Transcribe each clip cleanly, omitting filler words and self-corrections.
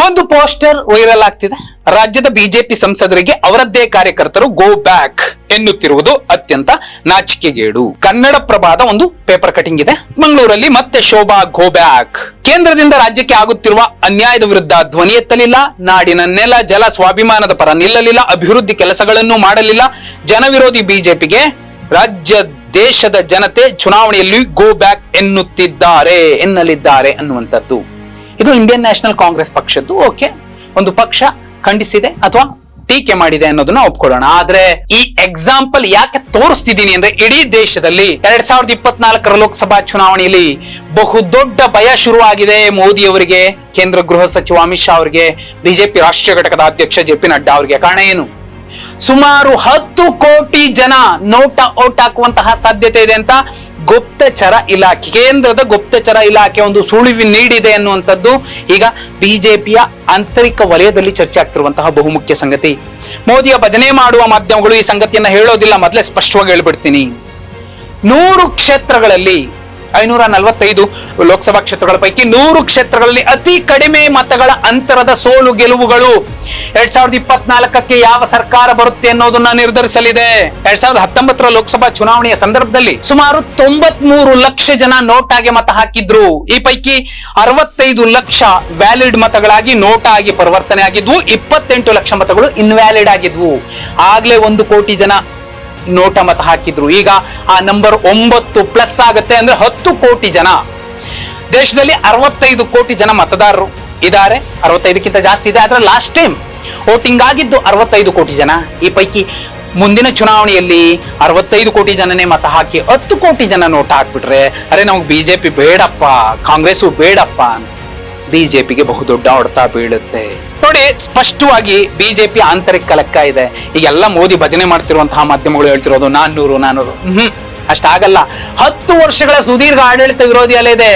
ಒಂದು poster viral ಆಗ್ತಿದೆ. ರಾಜ್ಯದ ಬಿಜೆಪಿ ಸಂಸದರಿಗೆ ಅವರದ್ದೇ ಕಾರ್ಯಕರ್ತರು ಗೋ ಬ್ಯಾಕ್ ಎನ್ನುತ್ತಿರುವುದು ಅತ್ಯಂತ ನಾಚಿಕೆಗೇಡು. ಕನ್ನಡಪ್ರಭದ ಒಂದು ಪೇಪರ್ ಕಟಿಂಗ್ ಇದೆ. ಮಂಗಳೂರಲ್ಲಿ ಮತ್ತೆ ಶೋಭಾ ಗೋ ಬ್ಯಾಕ್. ಕೇಂದ್ರದಿಂದ ರಾಜ್ಯಕ್ಕೆ ಆಗುತ್ತಿರುವ ಅನ್ಯಾಯದ ವಿರುದ್ಧ ಧ್ವನಿ ಎತ್ತಲಿಲ್ಲ, ನಾಡಿನ ನೆಲ ಜಲ ಸ್ವಾಭಿಮಾನದ ಪರ ನಿಲ್ಲಲಿಲ್ಲ, ಅಭಿವೃದ್ಧಿ ಕೆಲಸಗಳನ್ನು ಮಾಡಲಿಲ್ಲ. ಜನವಿರೋಧಿ ಬಿಜೆಪಿಗೆ ರಾಜ್ಯ ದೇಶದ ಜನತೆ ಚುನಾವಣೆಯಲ್ಲಿ ಗೋ ಬ್ಯಾಕ್ ಎನ್ನಲಿದ್ದಾರೆ ಅನ್ನುವಂಥದ್ದು. ಇದು ಇಂಡಿಯನ್ ನ್ಯಾಷನಲ್ ಕಾಂಗ್ರೆಸ್ ಪಕ್ಷದ್ದು. ಓಕೆ, ಒಂದು ಪಕ್ಷ ಖಂಡಿಸಿದೆ ಅಥವಾ ಟೀಕೆ ಮಾಡಿದೆ ಅನ್ನೋದನ್ನ ಒಪ್ಕೊಳ್ಳೋಣ. ಆದ್ರೆ ಈ ಎಕ್ಸಾಂಪಲ್ ಯಾಕೆ ತೋರಿಸ್ತಿದ್ದೀನಿ ಅಂದ್ರೆ, ಇಡೀ ದೇಶದಲ್ಲಿ 2024 ಲೋಕಸಭಾ ಚುನಾವಣೆಯಲ್ಲಿ ಬಹುದೊಡ್ಡ ಭಯ ಶುರುವಾಗಿದೆ ಮೋದಿ ಅವರಿಗೆ, ಕೇಂದ್ರ ಗೃಹ ಸಚಿವ ಅಮಿತ್ ಶಾ ಅವರಿಗೆ, ಬಿಜೆಪಿ ರಾಷ್ಟ್ರೀಯ ಘಟಕದ ಅಧ್ಯಕ್ಷ JP ನಡ್ಡಾ ಅವರಿಗೆ. ಕಾರಣ ಏನು? ಸುಮಾರು 10 ಕೋಟಿ ಜನ ನೋಟ ಓಟ್ ಹಾಕುವಂತಹ ಸಾಧ್ಯತೆ ಇದೆ ಅಂತ ಗುಪ್ತಚರ ಇಲಾಖೆ, ಕೇಂದ್ರದ ಗುಪ್ತಚರ ಇಲಾಖೆ ಒಂದು ಸುಳಿವು ನೀಡಿದೆ ಅನ್ನುವಂಥದ್ದು ಈಗ ಬಿಜೆಪಿಯ ಆಂತರಿಕ ವಲಯದಲ್ಲಿ ಚರ್ಚೆ ಆಗ್ತಿರುವಂತಹ ಬಹುಮುಖ್ಯ ಸಂಗತಿ. ಮೋದಿಯ ಭಜನೆ ಮಾಡುವ ಮಾಧ್ಯಮಗಳು ಈ ಸಂಗತಿಯನ್ನ ಹೇಳೋದಿಲ್ಲ. ಮೊದಲೇ ಸ್ಪಷ್ಟವಾಗಿ ಹೇಳ್ಬಿಡ್ತೀನಿ. 100 ಕ್ಷೇತ್ರಗಳಲ್ಲಿ 545 ಲೋಕಸಭಾ ಕ್ಷೇತ್ರಗಳ ಪೈಕಿ 100 ಕ್ಷೇತ್ರಗಳಲ್ಲಿ ಅತಿ ಕಡಿಮೆ ಮತಗಳ ಅಂತರದ ಸೋಲು ಗೆಲುವುಗಳು 2024ಕ್ಕೆ ಯಾವ ಸರ್ಕಾರ ಬರುತ್ತೆ ಅನ್ನೋದನ್ನ ನಿರ್ಧರಿಸಲಿದೆ. 2019 ಲೋಕಸಭಾ ಚುನಾವಣೆಯ ಸಂದರ್ಭದಲ್ಲಿ ಸುಮಾರು 93 ಲಕ್ಷ ಜನ ನೋಟಾಗಿ ಮತ ಹಾಕಿದ್ರು. ಈ ಪೈಕಿ 65 ಲಕ್ಷ ವ್ಯಾಲಿಡ್ ಮತಗಳಾಗಿ ನೋಟಾ ಆಗಿ ಪರಿವರ್ತನೆ ಆಗಿದ್ವು, 28 ಲಕ್ಷ ಮತಗಳು ಇನ್ವ್ಯಾಲಿಡ್ ಆಗಿದ್ವು. ಆಗ್ಲೇ 1 ಕೋಟಿ ಜನ ನೋಟ ಮತ ಹಾಕಿದ್ರು. ಈಗ ಆ ನಂಬರ್ 9+ ಆಗುತ್ತೆ, ಅಂದ್ರೆ 10 ಕೋಟಿ ಜನ. ದೇಶದಲ್ಲಿ 65 ಕೋಟಿ ಜನ ಮತದಾರರು ಇದ್ದಾರೆ, 65ಕ್ಕಿಂತ ಜಾಸ್ತಿ ಇದೆ. ಆದ್ರೆ ಲಾಸ್ಟ್ ಟೈಮ್ ವೋಟಿಂಗ್ ಆಗಿದ್ದು 65 ಕೋಟಿ ಜನ. ಈ ಪೈಕಿ ಮುಂದಿನ ಚುನಾವಣೆಯಲ್ಲಿ 65 ಕೋಟಿ ಜನನೇ ಮತ ಹಾಕಿ 10 ಕೋಟಿ ಜನ ನೋಟ ಹಾಕ್ಬಿಟ್ರೆ, ಅರೆ ನಮ್ಗೆ ಬಿಜೆಪಿ ಬೇಡಪ್ಪ, ಕಾಂಗ್ರೆಸ್ ಬೇಡಪ್ಪ, ಬಿಜೆಪಿಗೆ ಬಹುದೊಡ್ಡ ಹೊಡೆತ ಬೀಳುತ್ತೆ. ನೋಡಿ, ಸ್ಪಷ್ಟವಾಗಿ ಬಿಜೆಪಿ ಆಂತರಿಕ ಲೆಕ್ಕ ಇದೆ. ಈಗೆಲ್ಲ ಮೋದಿ ಭಜನೆ ಮಾಡ್ತಿರುವಂತಹ ಮಾಧ್ಯಮಗಳು ಹೇಳ್ತಿರೋದು 400 ಅಷ್ಟಾಗಲ್ಲ. 10 ವರ್ಷಗಳ ಸುದೀರ್ಘ ಆಡಳಿತ ವಿರೋಧಿ ಅಲೆ ಇದೆ.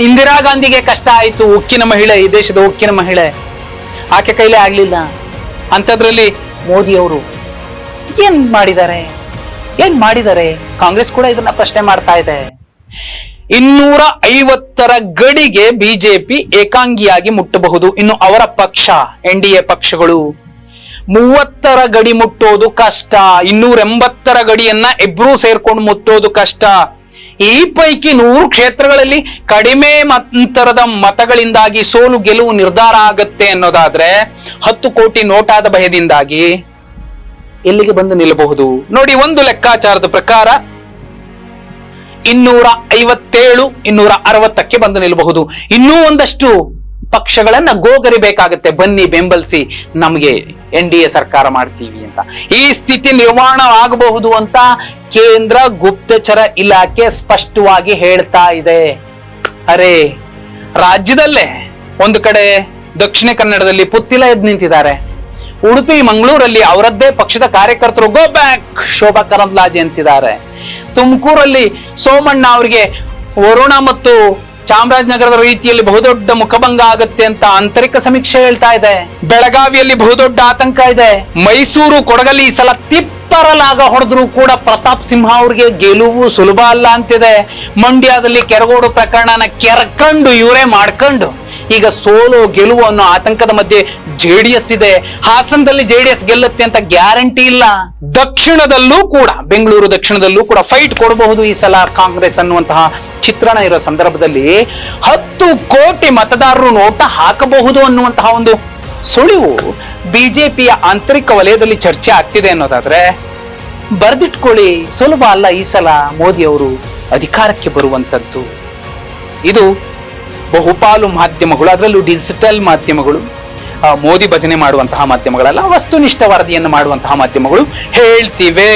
ಇಂದಿರಾ ಗಾಂಧಿಗೆ ಕಷ್ಟ ಆಯ್ತು, ಉಕ್ಕಿನ ಮಹಿಳೆ, ಈ ದೇಶದ ಉಕ್ಕಿನ ಮಹಿಳೆ, ಆಕೆ ಕೈಲೇ ಆಗ್ಲಿಲ್ಲ. ಅಂಥದ್ರಲ್ಲಿ ಮೋದಿ ಅವರು ಏನ್ ಮಾಡಿದ್ದಾರೆ? ಕಾಂಗ್ರೆಸ್ ಕೂಡ ಇದನ್ನ ಪ್ರಶ್ನೆ ಮಾಡ್ತಾ ಇದೆ. 250ರ ಗಡಿಗೆ ಬಿಜೆಪಿ ಏಕಾಂಗಿಯಾಗಿ ಮುಟ್ಟಬಹುದು. ಇನ್ನು ಅವರ ಪಕ್ಷ NDA ಪಕ್ಷಗಳು 30ರ ಗಡಿ ಮುಟ್ಟೋದು ಕಷ್ಟ. 280ರ ಗಡಿಯನ್ನ ಇಬ್ರು ಸೇರ್ಕೊಂಡು ಮುಟ್ಟೋದು ಕಷ್ಟ. ಈ ಪೈಕಿ 100 ಕ್ಷೇತ್ರಗಳಲ್ಲಿ ಕಡಿಮೆ ಅಂತರದ ಮತಗಳಿಂದಾಗಿ ಸೋಲು ಗೆಲುವು ನಿರ್ಧಾರ ಆಗತ್ತೆ ಅನ್ನೋದಾದ್ರೆ 10 ಕೋಟಿ ನೋಟಾದ ಭಯದಿಂದಾಗಿ ಎಲ್ಲಿಗೆ ಬಂದು ನಿಲ್ಲಬಹುದು ನೋಡಿ. ಒಂದು ಲೆಕ್ಕಾಚಾರದ ಪ್ರಕಾರ 257, 260ಕ್ಕೆ ಬಂದು ನಿಲ್ಲಬಹುದು. ಇನ್ನೂ ಒಂದಷ್ಟು ಪಕ್ಷಗಳನ್ನ ಗೋಗರಿಬೇಕಾಗತ್ತೆ, ಬನ್ನಿ ಬೆಂಬಲಿಸಿ, ನಮಗೆ NDA ಸರ್ಕಾರ ಮಾಡ್ತೀವಿ ಅಂತ. ಈ ಸ್ಥಿತಿ ನಿರ್ಮಾಣ ಆಗಬಹುದು ಅಂತ ಕೇಂದ್ರ ಗುಪ್ತಚರ ಇಲಾಖೆ ಸ್ಪಷ್ಟವಾಗಿ ಹೇಳ್ತಾ ಇದೆ. ಅರೆ, ರಾಜ್ಯದಲ್ಲೇ ಒಂದು ಕಡೆ ದಕ್ಷಿಣ ಕನ್ನಡದಲ್ಲಿ ಪುತ್ತಿಲ ಎದ್ದು ನಿಂತಿದ್ದಾರೆ. ಉಡುಪಿ, ಮಂಗಳೂರಲ್ಲಿ ಅವರದ್ದೇ ಪಕ್ಷದ ಕಾರ್ಯಕರ್ತರು ಗೋ ಬ್ಯಾಕ್ ಶೋಭಾ ಕರಂದ್ಲಾಜೆ ಅಂತಿದ್ದಾರೆ. ತುಮಕೂರಲ್ಲಿ ಸೋಮಣ್ಣ ಅವರಿಗೆ ವರುಣ ಮತ್ತು ಚಾಮರಾಜನಗರದ ರೀತಿಯಲ್ಲಿ ಬಹುದೊಡ್ಡ ಮುಖಭಂಗ ಆಗತ್ತೆ ಅಂತ ಆಂತರಿಕ ಸಮೀಕ್ಷೆ ಹೇಳ್ತಾ ಇದೆ. ಬೆಳಗಾವಿಯಲ್ಲಿ ಬಹುದೊಡ್ಡ ಆತಂಕ ಇದೆ. ಮೈಸೂರು, ಕೊಡಗಲ್ಲಿ ಈ ಸಲ ತಿಪ್ಪರಲಾಗ ಹೊಡೆದ್ರು ಕೂಡ ಪ್ರತಾಪ್ ಸಿಂಹ ಅವ್ರಿಗೆ ಗೆಲುವು ಸುಲಭ ಅಲ್ಲ ಅಂತಿದೆ. ಮಂಡ್ಯದಲ್ಲಿ ಕೆರಗೋಡು ಪ್ರಕರಣನ ಕೆರ್ಕೊಂಡು ಇವರೇ ಮಾಡ್ಕೊಂಡು ಈಗ ಸೋಲು ಗೆಲುವು ಅನ್ನೋ ಆತಂಕದ ಮಧ್ಯೆ JDS ಇದೆ. ಹಾಸನದಲ್ಲಿ JDS ಗೆಲ್ಲುತ್ತೆ ಅಂತ ಗ್ಯಾರಂಟಿ ಇಲ್ಲ. ದಕ್ಷಿಣದಲ್ಲೂ ಕೂಡ, ಬೆಂಗಳೂರು ದಕ್ಷಿಣದಲ್ಲೂ ಕೂಡ ಫೈಟ್ ಕೊಡಬಹುದು ಈ ಸಲ ಕಾಂಗ್ರೆಸ್ ಅನ್ನುವಂತಹ ಚಿತ್ರಣ ಇರೋ ಸಂದರ್ಭದಲ್ಲಿ 10 ಕೋಟಿ ಮತದಾರರು ನೋಟ ಹಾಕಬಹುದು ಅನ್ನುವಂತಹ ಒಂದು ಸುಳಿವು ಬಿಜೆಪಿಯ ಆಂತರಿಕ ವಲಯದಲ್ಲಿ ಚರ್ಚೆ ಆಗ್ತಿದೆ ಅನ್ನೋದಾದ್ರೆ ಬರ್ದಿಟ್ಕೊಳ್ಳಿ, ಸುಲಭ ಅಲ್ಲ ಈ ಸಲ ಮೋದಿ ಅವರು ಅಧಿಕಾರಕ್ಕೆ ಬರುವಂತದ್ದು. ಇದು ಬಹುಪಾಲು ಮಾಧ್ಯಮಗಳು, ಅದರಲ್ಲೂ ಡಿಜಿಟಲ್ ಮಾಧ್ಯಮಗಳು, ಮೋದಿ ಭಜನೆ ಮಾಡುವಂತಹ ಮಾಧ್ಯಮಗಳಲ್ಲ, ವಸ್ತುನಿಷ್ಠ ವರದಿಯನ್ನು ಮಾಡುವಂತಹ ಮಾಧ್ಯಮಗಳು ಹೇಳ್ತಿವೆ.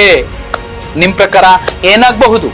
ನಿಮ್ ಪ್ರಕಾರ ಏನಾಗಬಹುದು?